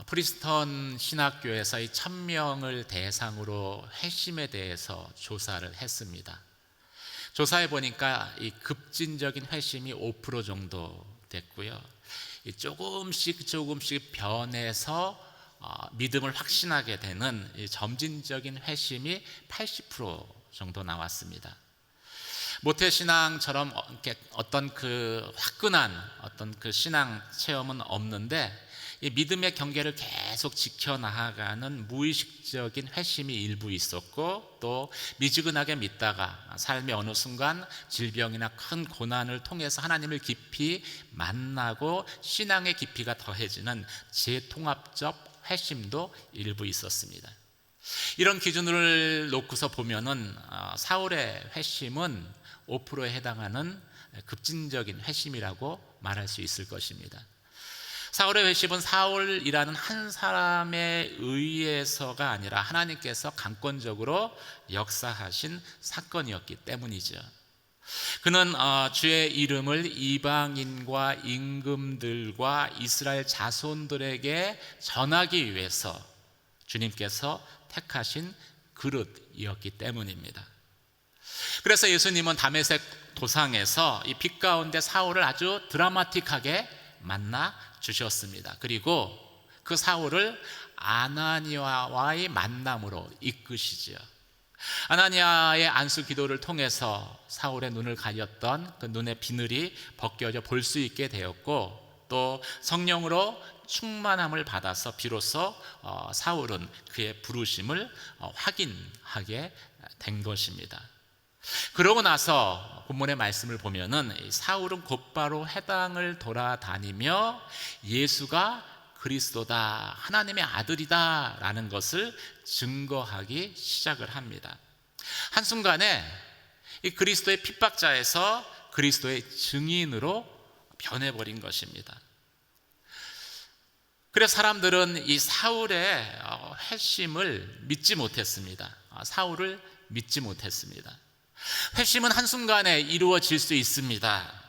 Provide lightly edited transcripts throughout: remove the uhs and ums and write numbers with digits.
프리스턴 신학교에서 이 1000명을 대상으로 회심에 대해서 조사를 했습니다. 조사해 보니까 이 급진적인 회심이 5% 정도 됐고요. 이 조금씩 변해서 믿음을 확신하게 되는 이 점진적인 회심이 80% 정도 나왔습니다. 모태신앙처럼 어떤 그 화끈한 어떤 그 신앙 체험은 없는데, 이 믿음의 경계를 계속 지켜나가는 무의식적인 회심이 일부 있었고, 또 미지근하게 믿다가 삶의 어느 순간 질병이나 큰 고난을 통해서 하나님을 깊이 만나고 신앙의 깊이가 더해지는 재통합적 회심도 일부 있었습니다. 이런 기준을 놓고서 보면은 사울의 회심은 5%에 해당하는 급진적인 회심이라고 말할 수 있을 것입니다. 사울의 회심은 사울이라는 한 사람에 의해서가 아니라 하나님께서 강권적으로 역사하신 사건이었기 때문이죠. 그는 주의 이름을 이방인과 임금들과 이스라엘 자손들에게 전하기 위해서 주님께서 택하신 그릇이었기 때문입니다. 그래서 예수님은 다메섹 도상에서 이 빛 가운데 사울을 아주 드라마틱하게 만나 주셨습니다. 그리고 그 사울을 아나니아와의 만남으로 이끄시죠. 아나니아의 안수 기도를 통해서 사울의 눈을 가렸던 그 눈의 비늘이 벗겨져 볼 수 있게 되었고, 또 성령으로 충만함을 받아서 비로소 사울은 그의 부르심을 확인하게 된 것입니다. 그러고 나서 본문의 말씀을 보면은 사울은 곧바로 회당을 돌아다니며 예수가 그리스도다, 하나님의 아들이다 라는 것을 증거하기 시작을 합니다. 한순간에 이 그리스도의 핍박자에서 그리스도의 증인으로 변해버린 것입니다. 그래서 사람들은 이 사울의 회심을 믿지 못했습니다. 사울을 믿지 못했습니다. 회심은 한순간에 이루어질 수 있습니다.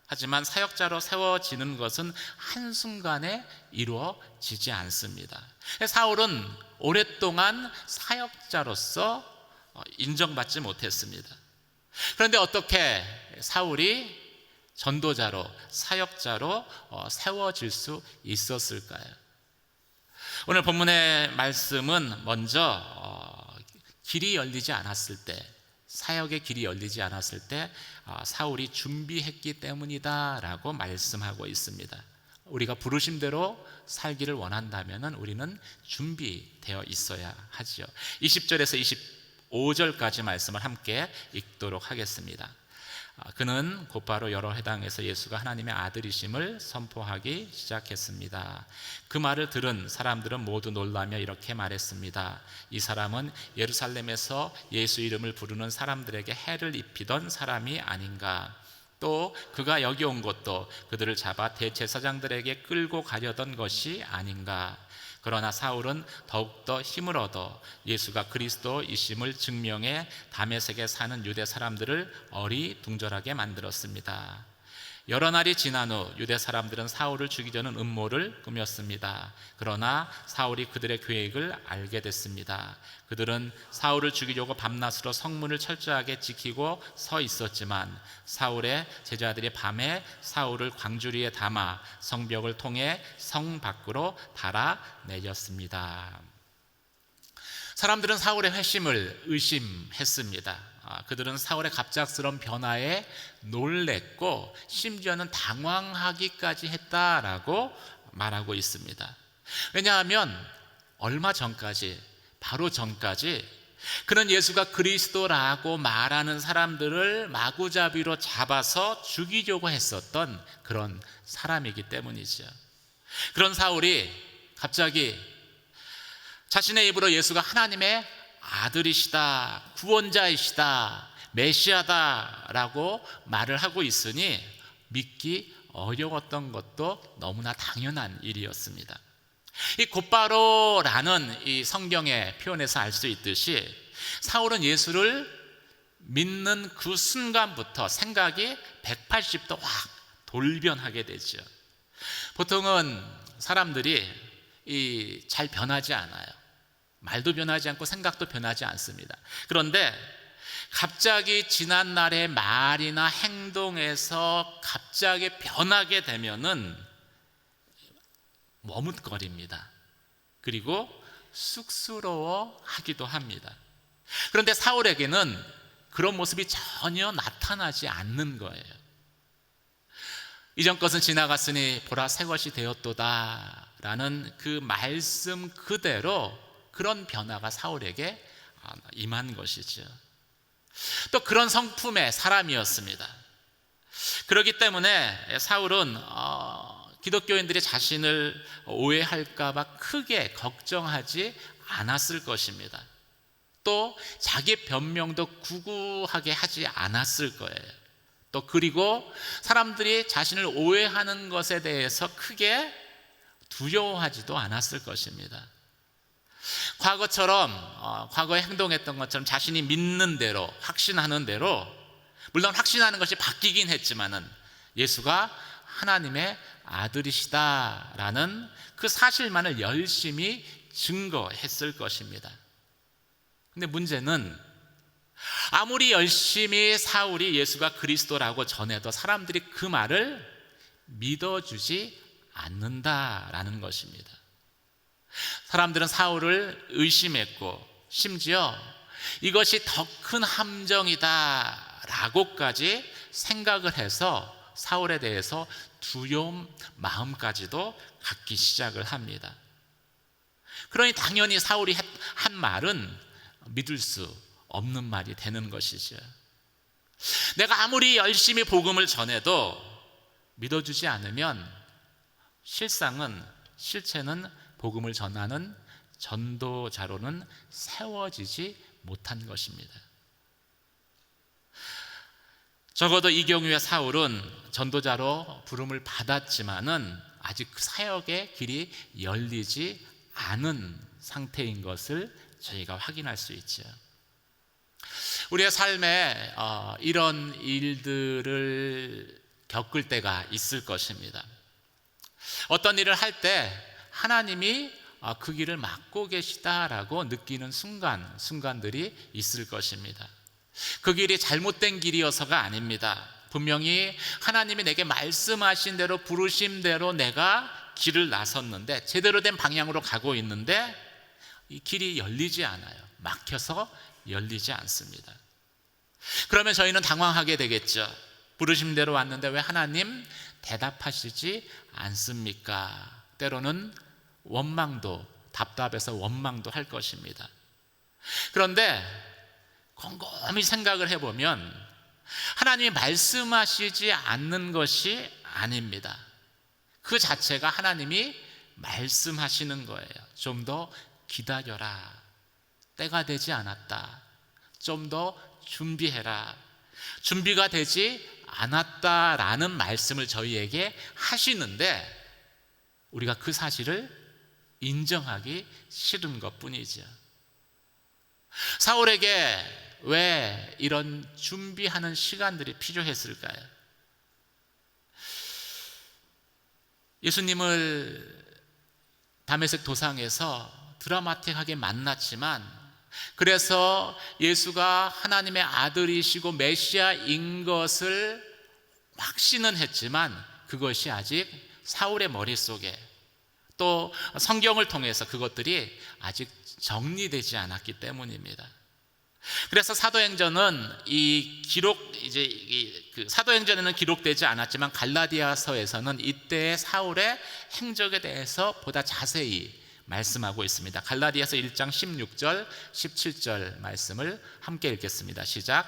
하지만 사역자로 세워지는 것은 한순간에 이루어지지 않습니다. 사울은 오랫동안 사역자로서 인정받지 못했습니다. 그런데 어떻게 사울이 전도자로, 사역자로 세워질 수 있었을까요? 오늘 본문의 말씀은 먼저 길이 열리지 않았을 때, 사역의 길이 열리지 않았을 때 사울이 준비했기 때문이다 라고 말씀하고 있습니다. 우리가 부르심대로 살기를 원한다면 우리는 준비되어 있어야 하죠. 20절에서 25절까지 말씀을 함께 읽도록 하겠습니다. 그는 곧바로 여러 회당에서 예수가 하나님의 아들이심을 선포하기 시작했습니다. 그 말을 들은 사람들은 모두 놀라며 이렇게 말했습니다. 이 사람은 예루살렘에서 예수 이름을 부르는 사람들에게 해를 입히던 사람이 아닌가. 또 그가 여기 온 것도 그들을 잡아 대제사장들에게 끌고 가려던 것이 아닌가. 그러나 사울은 더욱더 힘을 얻어 예수가 그리스도이심을 증명해 다메섹에 사는 유대 사람들을 어리둥절하게 만들었습니다. 여러 날이 지난 후 유대 사람들은 사울을 죽이려는 음모를 꾸몄습니다. 그러나 사울이 그들의 계획을 알게 됐습니다. 그들은 사울을 죽이려고 밤낮으로 성문을 철저하게 지키고 서 있었지만 사울의 제자들이 밤에 사울을 광주리에 담아 성벽을 통해 성 밖으로 달아내렸습니다. 사람들은 사울의 회심을 의심했습니다. 그들은 사울의 갑작스러운 변화에 놀랬고 심지어는 당황하기까지 했다라고 말하고 있습니다. 왜냐하면 얼마 전까지, 바로 전까지 그는 예수가 그리스도라고 말하는 사람들을 마구잡이로 잡아서 죽이려고 했었던 그런 사람이기 때문이죠. 그런 사울이 갑자기 자신의 입으로 예수가 하나님의 아들이시다, 구원자이시다, 메시아다라고 말을 하고 있으니 믿기 어려웠던 것도 너무나 당연한 일이었습니다. 이 곧바로라는 이 성경의 표현에서 알 수 있듯이 사울은 예수를 믿는 그 순간부터 생각이 180도 확 돌변하게 되죠. 보통은 사람들이 잘 변하지 않아요. 말도 변하지 않고 생각도 변하지 않습니다. 그런데 갑자기 지난날의 말이나 행동에서 갑자기 변하게 되면은 머뭇거립니다. 그리고 쑥스러워하기도 합니다. 그런데 사울에게는 그런 모습이 전혀 나타나지 않는 거예요. 이전 것은 지나갔으니 보라 새 것이 되었도다 라는 그 말씀 그대로 그런 변화가 사울에게 임한 것이죠. 또 그런 성품의 사람이었습니다. 그렇기 때문에 사울은 기독교인들이 자신을 오해할까 봐 크게 걱정하지 않았을 것입니다. 또 자기 변명도 구구하게 하지 않았을 거예요. 또 그리고 사람들이 자신을 오해하는 것에 대해서 크게 두려워하지도 않았을 것입니다. 과거에 행동했던 것처럼 자신이 믿는 대로, 확신하는 대로, 물론 확신하는 것이 바뀌긴 했지만은 예수가 하나님의 아들이시다라는 그 사실만을 열심히 증거했을 것입니다. 근데 문제는 아무리 열심히 사울이 예수가 그리스도라고 전해도 사람들이 그 말을 믿어주지 않는다라는 것입니다. 사람들은 사울을 의심했고 심지어 이것이 더 큰 함정이다 라고까지 생각을 해서 사울에 대해서 두려움 마음까지도 갖기 시작을 합니다. 그러니 당연히 사울이 한 말은 믿을 수 없는 말이 되는 것이죠. 내가 아무리 열심히 복음을 전해도 믿어주지 않으면 실체는 복음을 전하는 전도자로는 세워지지 못한 것입니다. 적어도 이 경우에 사울은 전도자로 부름을 받았지만은 아직 그 사역의 길이 열리지 않은 상태인 것을 저희가 확인할 수 있죠. 우리의 삶에 이런 일들을 겪을 때가 있을 것입니다. 어떤 일을 할 때 하나님이 그 길을 막고 계시다라고 느끼는 순간들이 있을 것입니다. 그 길이 잘못된 길이어서가 아닙니다. 분명히 하나님이 내게 말씀하신 대로 부르신 대로 내가 길을 나섰는데 제대로 된 방향으로 가고 있는데 이 길이 열리지 않아요. 막혀서 열리지 않습니다. 그러면 저희는 당황하게 되겠죠. 부르신 대로 왔는데 왜 하나님 대답하시지 않습니까? 때로는 답답해서 원망도 할 것입니다. 그런데 곰곰이 생각을 해보면 하나님이 말씀하시지 않는 것이 아닙니다. 그 자체가 하나님이 말씀하시는 거예요. 좀 더 기다려라. 때가 되지 않았다. 좀 더 준비해라. 준비가 되지 않았다라는 말씀을 저희에게 하시는데 우리가 그 사실을 인정하기 싫은 것뿐이죠. 사울에게 왜 이런 준비하는 시간들이 필요했을까요? 예수님을 다메섹 도상에서 드라마틱하게 만났지만 그래서 예수가 하나님의 아들이시고 메시아인 것을 확신은 했지만 그것이 아직 사울의 머릿속에 또 성경을 통해서 그것들이 아직 정리되지 않았기 때문입니다. 그래서 사도행전은 사도행전에는 기록되지 않았지만 갈라디아서에서는 이때의 사울의 행적에 대해서 보다 자세히 말씀하고 있습니다. 갈라디아서 1장 16절 17절 말씀을 함께 읽겠습니다. 시작.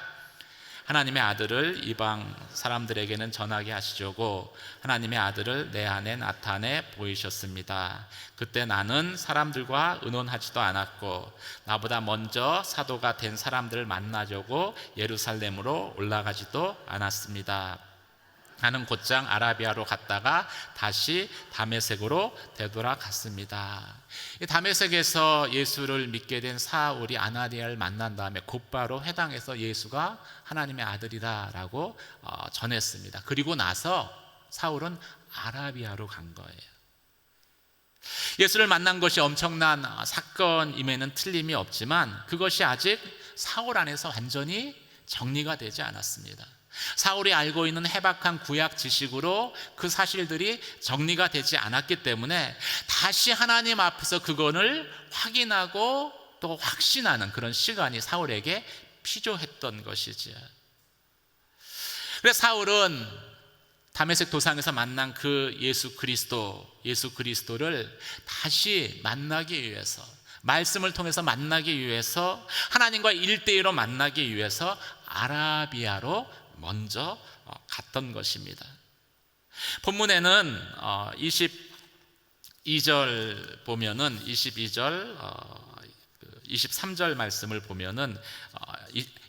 하나님의 아들을 이방 사람들에게는 전하게 하시려고 하나님의 아들을 내 안에 나타내 보이셨습니다. 그때 나는 사람들과 의논하지도 않았고 나보다 먼저 사도가 된 사람들을 만나려고 예루살렘으로 올라가지도 않았습니다. 나는 곧장 아라비아로 갔다가 다시 다메섹으로 되돌아갔습니다. 다메섹에서 예수를 믿게 된 사울이 아나니아를 만난 다음에 곧바로 회당에서 예수가 하나님의 아들이다라고 전했습니다. 그리고 나서 사울은 아라비아로 간 거예요. 예수를 만난 것이 엄청난 사건임에는 틀림이 없지만 그것이 아직 사울 안에서 완전히 정리가 되지 않았습니다. 사울이 알고 있는 해박한 구약 지식으로 그 사실들이 정리가 되지 않았기 때문에 다시 하나님 앞에서 그것을 확인하고 또 확신하는 그런 시간이 사울에게 필요했던 것이지요. 그래서 사울은 다메섹 도상에서 만난 그 예수 그리스도를 다시 만나기 위해서, 말씀을 통해서 만나기 위해서, 하나님과 1대1로 만나기 위해서 아라비아로 먼저 갔던 것입니다. 본문에는 22절 보면은 23절 말씀을 보면은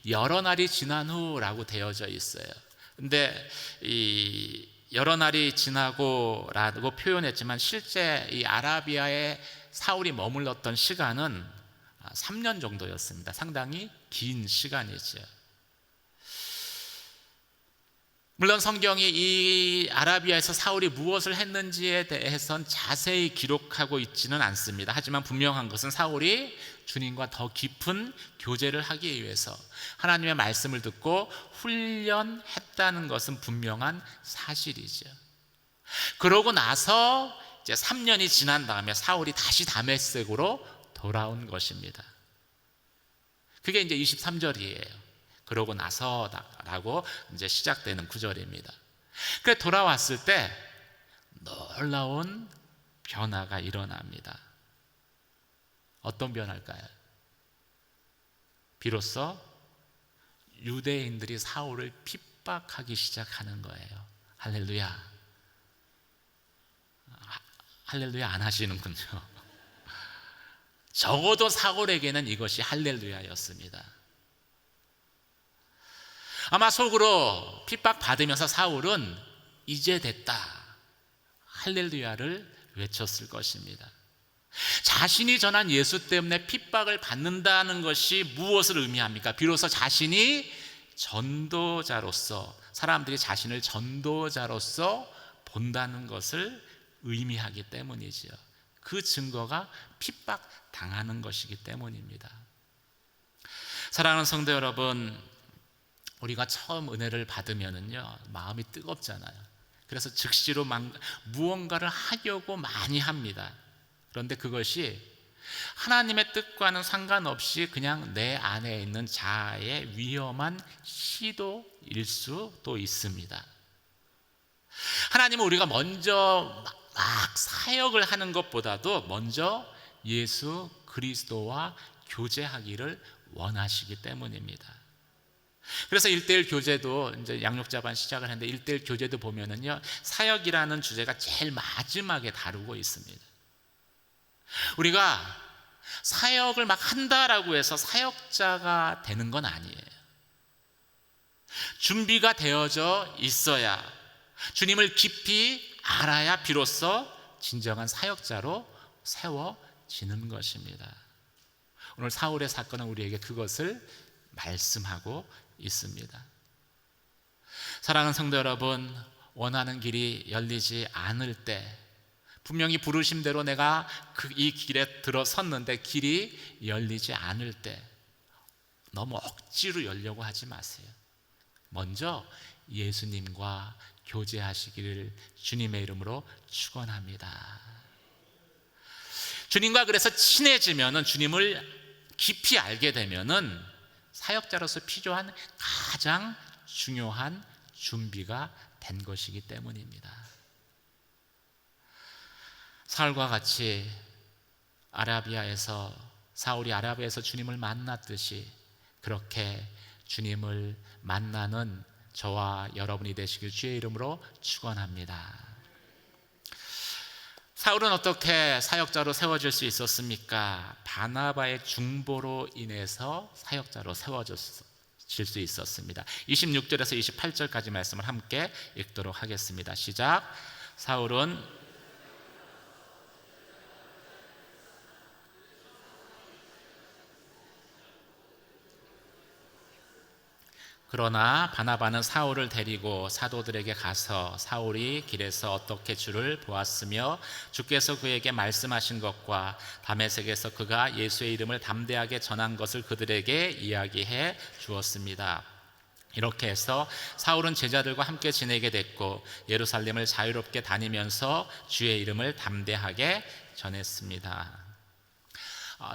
여러 날이 지난 후라고 되어져 있어요. 근데 이 여러 날이 지나고라고 표현했지만 실제 이 아라비아에 사울이 머물렀던 시간은 3년 정도였습니다. 상당히 긴 시간이죠. 물론 성경이 이 아라비아에서 사울이 무엇을 했는지에 대해서는 자세히 기록하고 있지는 않습니다. 하지만 분명한 것은 사울이 주님과 더 깊은 교제를 하기 위해서 하나님의 말씀을 듣고 훈련했다는 것은 분명한 사실이죠. 그러고 나서 이제 3년이 지난 다음에 사울이 다시 다메섹으로 돌아온 것입니다. 그게 이제 23절이에요. 그러고 나서라고 이제 시작되는 구절입니다. 그래 돌아왔을 때 놀라운 변화가 일어납니다. 어떤 변화일까요? 비로소 유대인들이 사울을 핍박하기 시작하는 거예요. 할렐루야. 할렐루야 안 하시는군요. 적어도 사울에게는 이것이 할렐루야였습니다. 아마 속으로 핍박받으면서 사울은 이제 됐다, 할렐루야를 외쳤을 것입니다. 자신이 전한 예수 때문에 핍박을 받는다는 것이 무엇을 의미합니까? 비로소 자신이 전도자로서, 사람들이 자신을 전도자로서 본다는 것을 의미하기 때문이지요. 그 증거가 핍박당하는 것이기 때문입니다. 사랑하는 성도 여러분, 우리가 처음 은혜를 받으면은요 마음이 뜨겁잖아요. 그래서 즉시로 무언가를 하려고 많이 합니다. 그런데 그것이 하나님의 뜻과는 상관없이 그냥 내 안에 있는 자아의 위험한 시도일 수도 있습니다. 하나님은 우리가 먼저 막 사역을 하는 것보다도 먼저 예수 그리스도와 교제하기를 원하시기 때문입니다. 그래서 1:1 교제도 이제 양육자반 시작을 했는데 1:1 교제도 보면은요 사역이라는 주제가 제일 마지막에 다루고 있습니다. 우리가 사역을 막 한다라고 해서 사역자가 되는 건 아니에요. 준비가 되어져 있어야, 주님을 깊이 알아야 비로소 진정한 사역자로 세워지는 것입니다. 오늘 사울의 사건은 우리에게 그것을 말씀하고 있습니다. 사랑하는 성도 여러분, 원하는 길이 열리지 않을 때, 분명히 부르심대로 내가 이 길에 들어섰는데 길이 열리지 않을 때 너무 억지로 열려고 하지 마세요. 먼저 예수님과 교제하시기를 주님의 이름으로 축원합니다. 주님과 그래서 친해지면은, 주님을 깊이 알게 되면은 사역자로서 필요한 가장 중요한 준비가 된 것이기 때문입니다. 사울과 같이 사울이 아라비아에서 주님을 만났듯이 그렇게 주님을 만나는 저와 여러분이 되시길 주의 이름으로 축원합니다. 사울은 어떻게 사역자로 세워질 수 있었습니까? 바나바의 중보로 인해서 사역자로 세워질 수 있었습니다. 26절에서 28절까지 말씀을 함께 읽도록 하겠습니다. 시작. 사울은 그러나 바나바는 사울을 데리고 사도들에게 가서 사울이 길에서 어떻게 주를 보았으며 주께서 그에게 말씀하신 것과 다메섹에서 그가 예수의 이름을 담대하게 전한 것을 그들에게 이야기해 주었습니다. 이렇게 해서 사울은 제자들과 함께 지내게 됐고 예루살렘을 자유롭게 다니면서 주의 이름을 담대하게 전했습니다.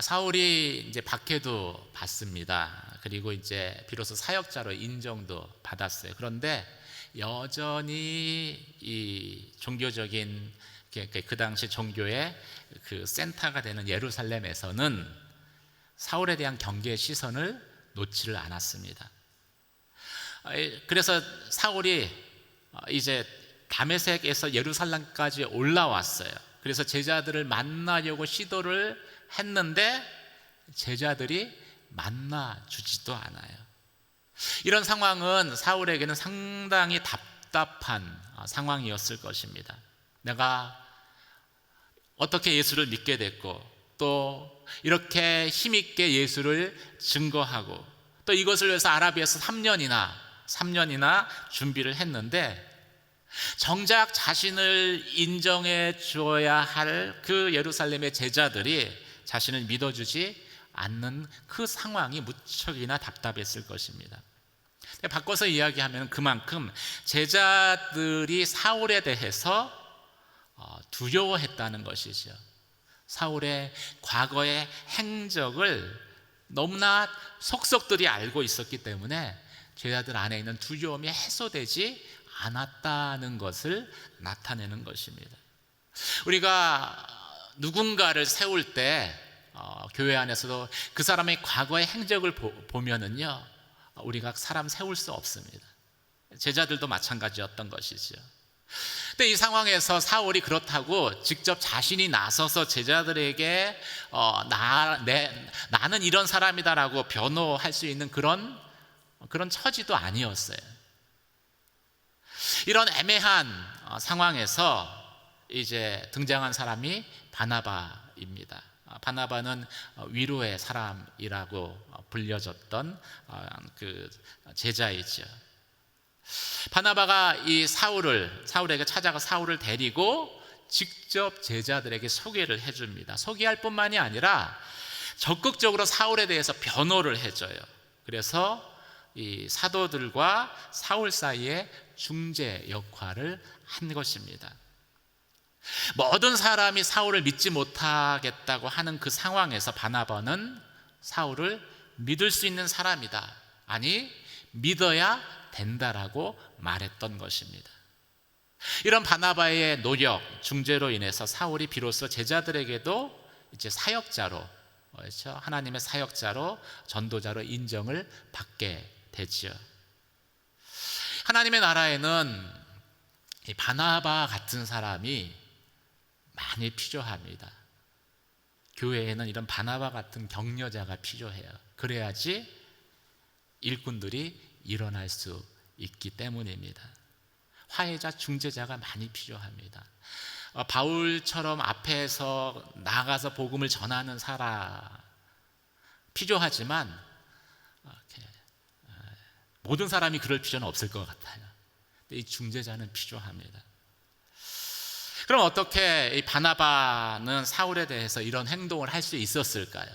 사울이 이제 박해도 받습니다. 그리고 이제 비로소 사역자로 인정도 받았어요. 그런데 여전히 이 종교적인 그 당시 종교의 그 센터가 되는 예루살렘에서는 사울에 대한 경계의 시선을 놓지를 않았습니다. 그래서 사울이 이제 다메섹에서 예루살렘까지 올라왔어요. 그래서 제자들을 만나려고 시도를 했는데 제자들이 만나주지도 않아요. 이런 상황은 사울에게는 상당히 답답한 상황이었을 것입니다. 내가 어떻게 예수를 믿게 됐고 또 이렇게 힘있게 예수를 증거하고 또 이것을 위해서 아라비아에서 3년이나 준비를 했는데 정작 자신을 인정해 주어야 할 그 예루살렘의 제자들이 자신을 믿어주지 않는 그 상황이 무척이나 답답했을 것입니다. 바꿔서 이야기하면 그만큼 제자들이 사울에 대해서 두려워했다는 것이죠. 사울의 과거의 행적을 너무나 속속들이 알고 있었기 때문에 제자들 안에 있는 두려움이 해소되지 않았다는 것을 나타내는 것입니다. 우리가 누군가를 세울 때 교회 안에서도 그 사람의 과거의 행적을 보면은요 우리가 사람 세울 수 없습니다. 제자들도 마찬가지였던 것이죠. 근데 이 상황에서 사울이 그렇다고 직접 자신이 나서서 제자들에게 나는 이런 사람이다라고 변호할 수 있는 그런 처지도 아니었어요. 이런 애매한 상황에서 이제 등장한 사람이 바나바입니다. 바나바는 위로의 사람이라고 불려졌던 그 제자이죠. 바나바가 이 사울에게 찾아가 사울을 데리고 직접 제자들에게 소개를 해줍니다. 소개할 뿐만이 아니라 적극적으로 사울에 대해서 변호를 해줘요. 그래서 이 사도들과 사울 사이에 중재 역할을 한 것입니다. 모든 사람이 사울을 믿지 못하겠다고 하는 그 상황에서 바나바는 사울을 믿을 수 있는 사람이다, 아니 믿어야 된다라고 말했던 것입니다. 이런 바나바의 노력, 중재로 인해서 사울이 비로소 제자들에게도 이제 사역자로, 그렇죠? 하나님의 사역자로, 전도자로 인정을 받게 되지요. 하나님의 나라에는 이 바나바 같은 사람이 많이 필요합니다. 교회에는 이런 바나바 같은 격려자가 필요해요. 그래야지 일꾼들이 일어날 수 있기 때문입니다. 화해자, 중재자가 많이 필요합니다. 바울처럼 앞에서 나가서 복음을 전하는 사람 필요하지만 모든 사람이 그럴 필요는 없을 것 같아요. 이 중재자는 필요합니다. 그럼 어떻게 이 바나바는 사울에 대해서 이런 행동을 할 수 있었을까요?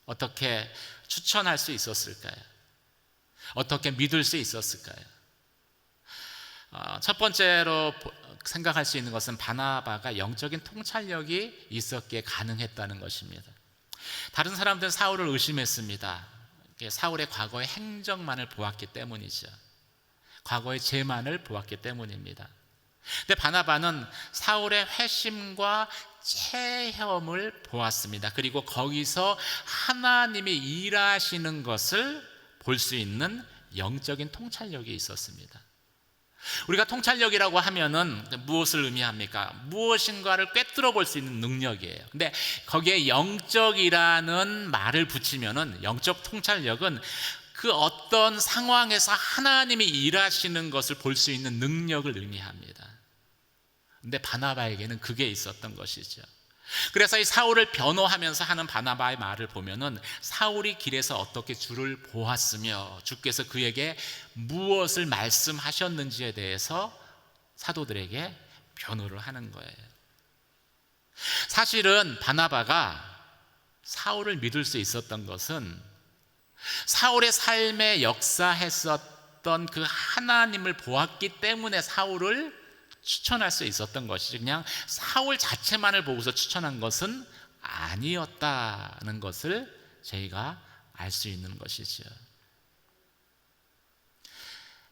어떻게 추천할 수 있었을까요? 어떻게 믿을 수 있었을까요? 첫 번째로 생각할 수 있는 것은 바나바가 영적인 통찰력이 있었기에 가능했다는 것입니다. 다른 사람들은 사울을 의심했습니다. 사울의 과거의 행적만을 보았기 때문이죠. 과거의 죄만을 보았기 때문입니다. 근데 바나바는 사울의 회심과 체험을 보았습니다. 그리고 거기서 하나님이 일하시는 것을 볼 수 있는 영적인 통찰력이 있었습니다. 우리가 통찰력이라고 하면은 무엇을 의미합니까? 무엇인가를 꿰뚫어 볼 수 있는 능력이에요. 근데 거기에 영적이라는 말을 붙이면은 영적 통찰력은 그 어떤 상황에서 하나님이 일하시는 것을 볼 수 있는 능력을 의미합니다. 근데 바나바에게는 그게 있었던 것이죠. 그래서 이 사울을 변호하면서 하는 바나바의 말을 보면은 사울이 길에서 어떻게 주를 보았으며 주께서 그에게 무엇을 말씀하셨는지에 대해서 사도들에게 변호를 하는 거예요. 사실은 바나바가 사울을 믿을 수 있었던 것은 사울의 삶에 역사했었던 그 하나님을 보았기 때문에 사울을 추천할 수 있었던 것이지, 그냥 사울 자체만을 보고서 추천한 것은 아니었다는 것을 저희가 알 수 있는 것이죠.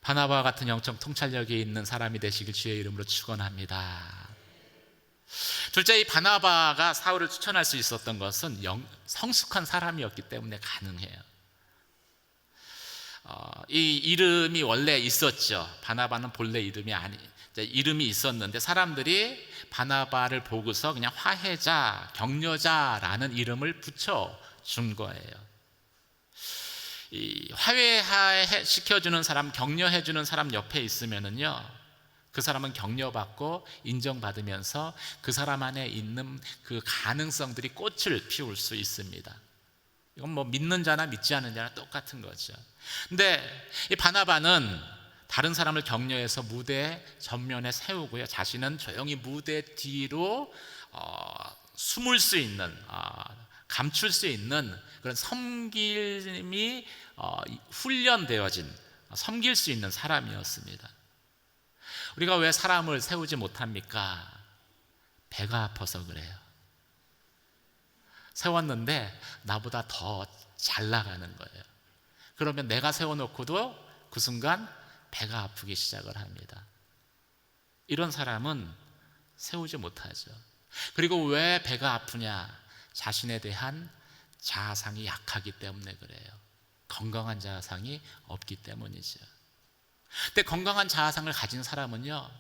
바나바와 같은 영적 통찰력이 있는 사람이 되시길 주의 이름으로 축원합니다. 둘째, 이 바나바가 사울을 추천할 수 있었던 것은 성숙한 사람이었기 때문에 가능해요. 이 이름이 원래 있었죠. 바나바는 본래 이름이 있었는데 사람들이 바나바를 보고서 그냥 화해자, 격려자라는 이름을 붙여준 거예요. 이 화해시켜주는 사람, 격려해주는 사람 옆에 있으면은요, 그 사람은 격려받고 인정받으면서 그 사람 안에 있는 그 가능성들이 꽃을 피울 수 있습니다. 이건 뭐 믿는 자나 믿지 않는 자나 똑같은 거죠. 근데 이 바나바는 다른 사람을 격려해서 무대 전면에 세우고요, 자신은 조용히 무대 뒤로 숨을 수 있는, 감출 수 있는 그런 섬김이 훈련되어진, 섬길 수 있는 사람이었습니다. 우리가 왜 사람을 세우지 못합니까? 배가 아파서 그래요. 세웠는데 나보다 더 잘 나가는 거예요. 그러면 내가 세워놓고도 그 순간 배가 아프기 시작을 합니다. 이런 사람은 세우지 못하죠. 그리고 왜 배가 아프냐? 자신에 대한 자아상이 약하기 때문에 그래요. 건강한 자아상이 없기 때문이죠. 근데 건강한 자아상을 가진 사람은요,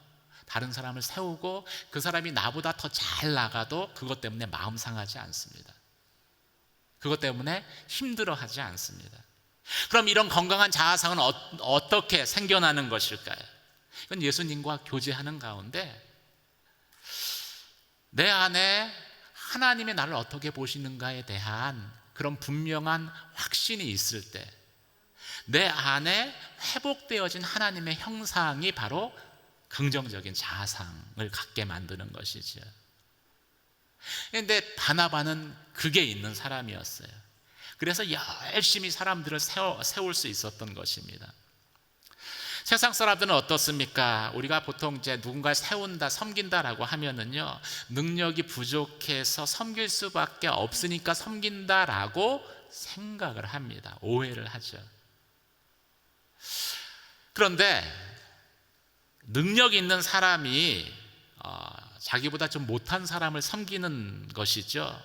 다른 사람을 세우고 그 사람이 나보다 더 잘 나가도 그것 때문에 마음 상하지 않습니다. 그것 때문에 힘들어하지 않습니다. 그럼 이런 건강한 자아상은 어떻게 생겨나는 것일까요? 이건 예수님과 교제하는 가운데 내 안에 하나님의 나를 어떻게 보시는가에 대한 그런 분명한 확신이 있을 때 내 안에 회복되어진 하나님의 형상이 바로 긍정적인 자아상을 갖게 만드는 것이죠. 그런데 바나바는 그게 있는 사람이었어요. 그래서 열심히 사람들을 세울 수 있었던 것입니다. 세상 사람들은 어떻습니까? 우리가 보통 이제 누군가를 세운다, 섬긴다라고 하면은요, 능력이 부족해서 섬길 수밖에 없으니까 섬긴다라고 생각을 합니다. 오해를 하죠. 그런데 능력 있는 사람이 자기보다 좀 못한 사람을 섬기는 것이죠.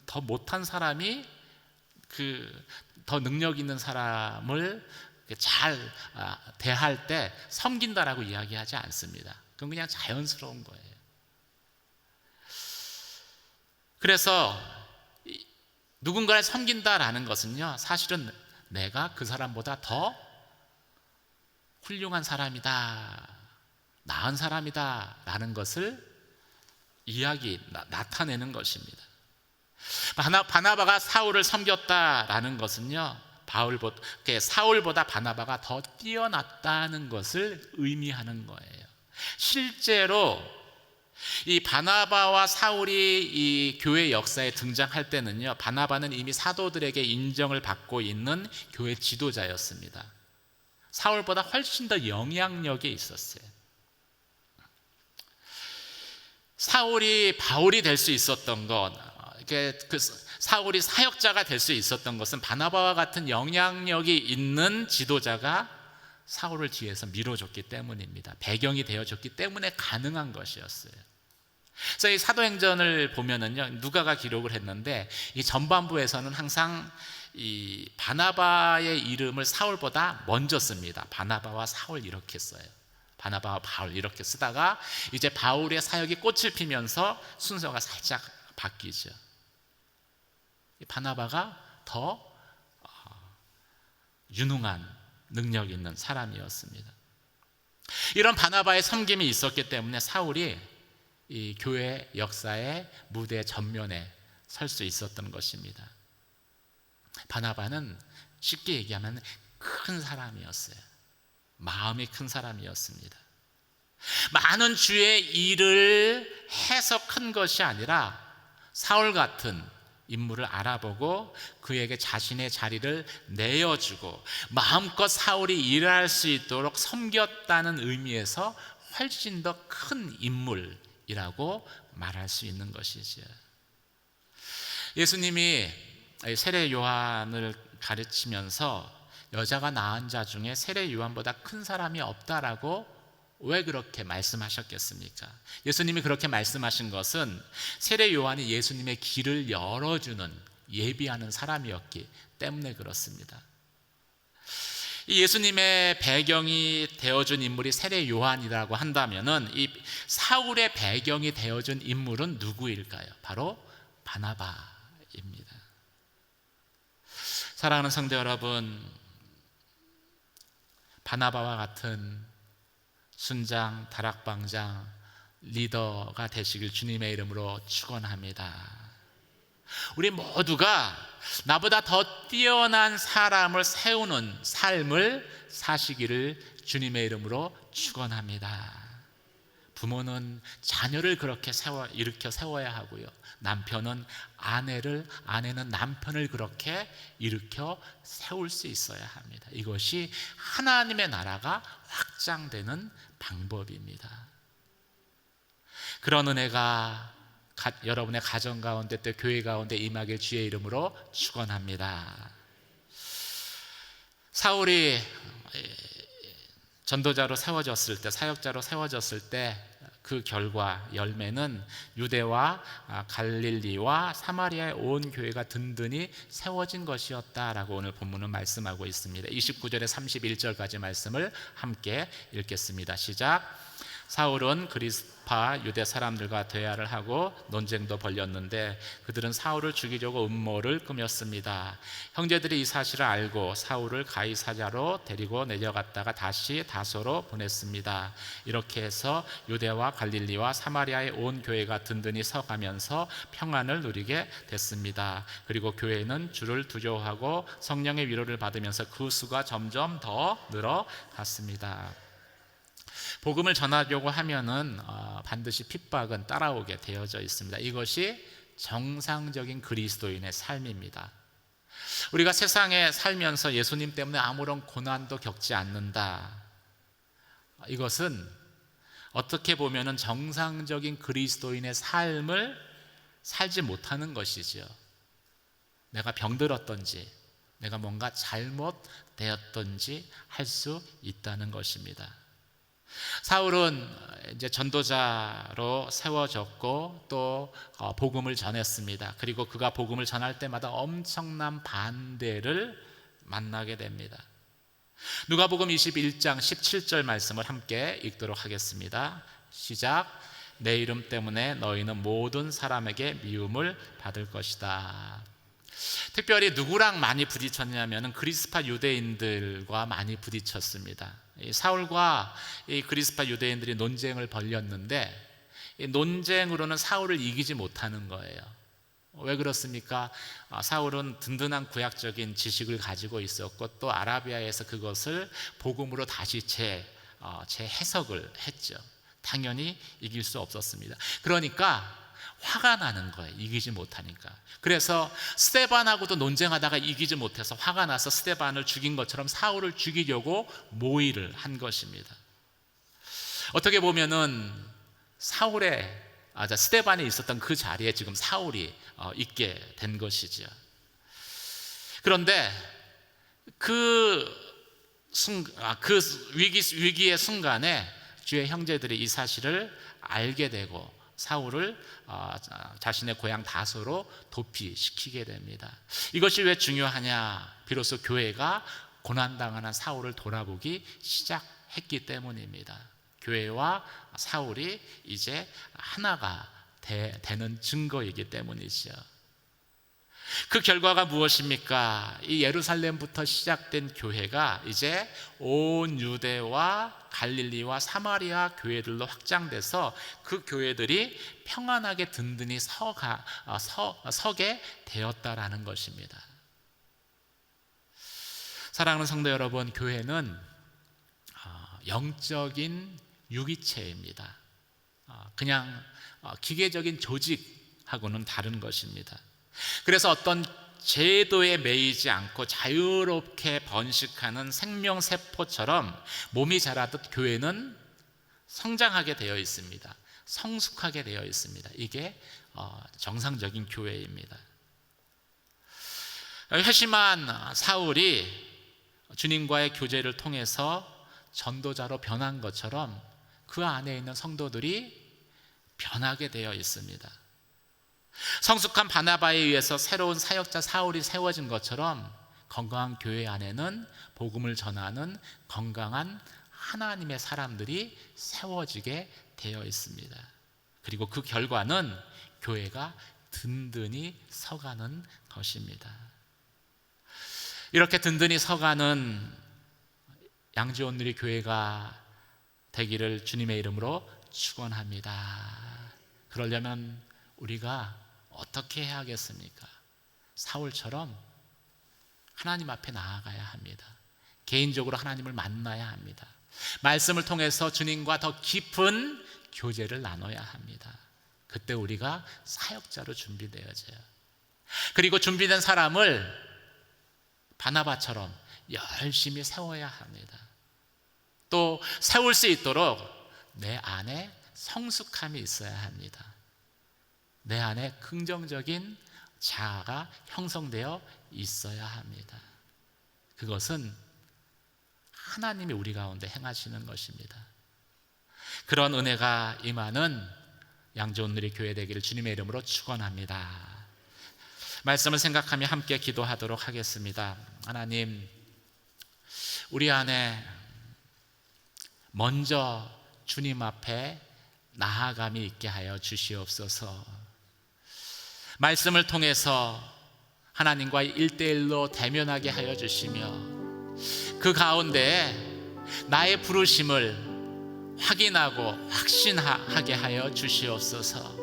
더 못한 사람이 더 능력 있는 사람을 잘 대할 때 섬긴다라고 이야기하지 않습니다. 그건 그냥 자연스러운 거예요. 그래서 누군가를 섬긴다라는 것은요, 사실은 내가 그 사람보다 더 훌륭한 사람이다, 나은 사람이다 라는 것을 나타내는 것입니다. 바나바가 사울을 섬겼다라는 것은요, 사울보다 바나바가 더 뛰어났다는 것을 의미하는 거예요. 실제로 이 바나바와 사울이 이 교회 역사에 등장할 때는요, 바나바는 이미 사도들에게 인정을 받고 있는 교회 지도자였습니다. 사울보다 훨씬 더 영향력이 있었어요. 사울이 바울이 될 수 있었던 것, 사울이 사역자가 될 수 있었던 것은 바나바와 같은 영향력이 있는 지도자가 사울을 뒤에서 밀어줬기 때문입니다. 배경이 되어줬기 때문에 가능한 것이었어요. 그래서 이 사도행전을 보면은요, 누가가 기록을 했는데 이 전반부에서는 항상 이 바나바의 이름을 사울보다 먼저 씁니다. 바나바와 사울 이렇게 써요. 바나바와 바울 이렇게 쓰다가 이제 바울의 사역이 꽃을 피면서 순서가 살짝 바뀌죠. 바나바가 더 유능한 능력 있는 사람이었습니다. 이런 바나바의 섬김이 있었기 때문에 사울이 이 교회 역사의 무대 전면에 설 수 있었던 것입니다. 바나바는 쉽게 얘기하면 큰 사람이었어요. 마음이 큰 사람이었습니다. 많은 주의 일을 해서 큰 것이 아니라 사울 같은 인물을 알아보고 그에게 자신의 자리를 내어주고 마음껏 사울이 일할 수 있도록 섬겼다는 의미에서 훨씬 더 큰 인물이라고 말할 수 있는 것이죠. 예수님이 세례 요한을 가르치면서 여자가 낳은 자 중에 세례 요한보다 큰 사람이 없다라고 왜 그렇게 말씀하셨겠습니까? 예수님이 그렇게 말씀하신 것은 세례 요한이 예수님의 길을 열어주는, 예비하는 사람이었기 때문에 그렇습니다. 이 예수님의 배경이 되어준 인물이 세례 요한이라고 한다면은 이 사울의 배경이 되어준 인물은 누구일까요? 바로 바나바입니다. 사랑하는 성도 여러분, 바나바와 같은 순장, 다락방장, 리더가 되시길 주님의 이름으로 축원합니다. 우리 모두가 나보다 더 뛰어난 사람을 세우는 삶을 사시기를 주님의 이름으로 축원합니다. 부모는 자녀를 그렇게 일으켜 세워야 하고요, 남편은 아내는 남편을 그렇게 일으켜 세울 수 있어야 합니다. 이것이 하나님의 나라가 확장되는 방법입니다. 그런 은혜가 여러분의 가정 가운데 또 교회 가운데 임하길 주의 이름으로 축원합니다. 사울이 전도자로 세워졌을 때, 사역자로 세워졌을 때 그 결과 열매는 유대와 갈릴리와 사마리아의 온 교회가 든든히 세워진 것이었다라고 오늘 본문은 말씀하고 있습니다. 29절에 31절까지 말씀을 함께 읽겠습니다. 시작. 사울은 그리스파 유대 사람들과 대화를 하고 논쟁도 벌였는데 그들은 사울을 죽이려고 음모를 꾸몄습니다. 형제들이 이 사실을 알고 사울을 가이사랴로 데리고 내려갔다가 다시 다소로 보냈습니다. 이렇게 해서 유대와 갈릴리와 사마리아의 온 교회가 든든히 서가면서 평안을 누리게 됐습니다. 그리고 교회는 주를 두려워하고 성령의 위로를 받으면서 그 수가 점점 더 늘어갔습니다. 복음을 전하려고 하면은 반드시 핍박은 따라오게 되어져 있습니다. 이것이 정상적인 그리스도인의 삶입니다. 우리가 세상에 살면서 예수님 때문에 아무런 고난도 겪지 않는다, 이것은 어떻게 보면은 정상적인 그리스도인의 삶을 살지 못하는 것이지요. 내가 병들었던지 내가 뭔가 잘못되었던지 할 수 있다는 것입니다. 사울은 이제 전도자로 세워졌고 또 복음을 전했습니다. 그리고 그가 복음을 전할 때마다 엄청난 반대를 만나게 됩니다. 누가복음 21장 17절 말씀을 함께 읽도록 하겠습니다. 시작. 내 이름 때문에 너희는 모든 사람에게 미움을 받을 것이다. 특별히 누구랑 많이 부딪혔냐면 그리스파 유대인들과 많이 부딪혔습니다. 사울과 이 그리스파 유대인들이 논쟁을 벌였는데 이 논쟁으로는 사울을 이기지 못하는 거예요. 왜 그렇습니까? 사울은 든든한 구약적인 지식을 가지고 있었고 또 아라비아에서 그것을 복음으로 다시 재해석을 했죠. 당연히 이길 수 없었습니다. 그러니까 화가 나는 거예요. 이기지 못하니까. 그래서 스데반하고도 논쟁하다가 이기지 못해서 화가 나서 스데반을 죽인 것처럼 사울을 죽이려고 모의를 한 것입니다. 어떻게 보면은 스데반이 있었던 그 자리에 지금 사울이 있게 된 것이죠. 그런데 그 위기의 순간에 주의 형제들이 이 사실을 알게 되고 사울을 자신의 고향 다소로 도피시키게 됩니다. 이것이 왜 중요하냐? 비로소 교회가 고난당하는 사울을 돌아보기 시작했기 때문입니다. 교회와 사울이 이제 하나가 되는 증거이기 때문이죠. 그 결과가 무엇입니까? 이 예루살렘부터 시작된 교회가 이제 온 유대와 갈릴리와 사마리아 교회들로 확장돼서 그 교회들이 평안하게 든든히 서게 되었다라는 것입니다. 사랑하는 성도 여러분, 교회는 영적인 유기체입니다. 그냥 기계적인 조직하고는 다른 것입니다. 그래서 어떤 제도에 매이지 않고 자유롭게 번식하는 생명세포처럼 몸이 자라듯 교회는 성장하게 되어 있습니다. 성숙하게 되어 있습니다. 이게 정상적인 교회입니다. 회심한 사울이 주님과의 교제를 통해서 전도자로 변한 것처럼 그 안에 있는 성도들이 변하게 되어 있습니다. 성숙한 바나바에 의해서 새로운 사역자 사울이 세워진 것처럼 건강한 교회 안에는 복음을 전하는 건강한 하나님의 사람들이 세워지게 되어 있습니다. 그리고 그 결과는 교회가 든든히 서가는 것입니다. 이렇게 든든히 서가는 양지온누리 교회가 되기를 주님의 이름으로 축원합니다. 그러려면 우리가 어떻게 해야겠습니까? 사울처럼 하나님 앞에 나아가야 합니다. 개인적으로 하나님을 만나야 합니다. 말씀을 통해서 주님과 더 깊은 교제를 나눠야 합니다. 그때 우리가 사역자로 준비되어져요. 그리고 준비된 사람을 바나바처럼 열심히 세워야 합니다. 또 세울 수 있도록 내 안에 성숙함이 있어야 합니다. 내 안에 긍정적인 자아가 형성되어 있어야 합니다. 그것은 하나님이 우리 가운데 행하시는 것입니다. 그런 은혜가 임하는 양지온누리 교회 되기를 주님의 이름으로 축원합니다. 말씀을 생각하며 함께 기도하도록 하겠습니다. 하나님, 우리 안에 먼저 주님 앞에 나아감이 있게 하여 주시옵소서. 말씀을 통해서 하나님과 1대1로 대면하게 하여 주시며 그 가운데 나의 부르심을 확인하고 확신하게 하여 주시옵소서.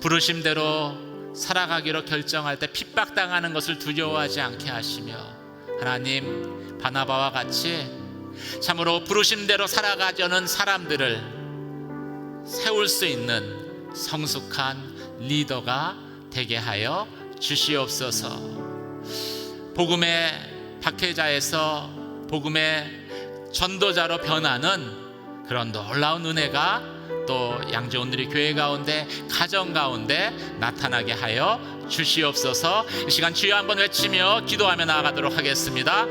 부르심대로 살아가기로 결정할 때 핍박당하는 것을 두려워하지 않게 하시며 하나님, 바나바와 같이 참으로 부르심대로 살아가려는 사람들을 세울 수 있는 성숙한 리더가 되게 하여 주시옵소서. 복음의 박해자에서 복음의 전도자로 변하는 그런 놀라운 은혜가 또 양지온누리 교회 가운데, 가정 가운데 나타나게 하여 주시옵소서. 이 시간 주여 한번 외치며 기도하며 나아가도록 하겠습니다.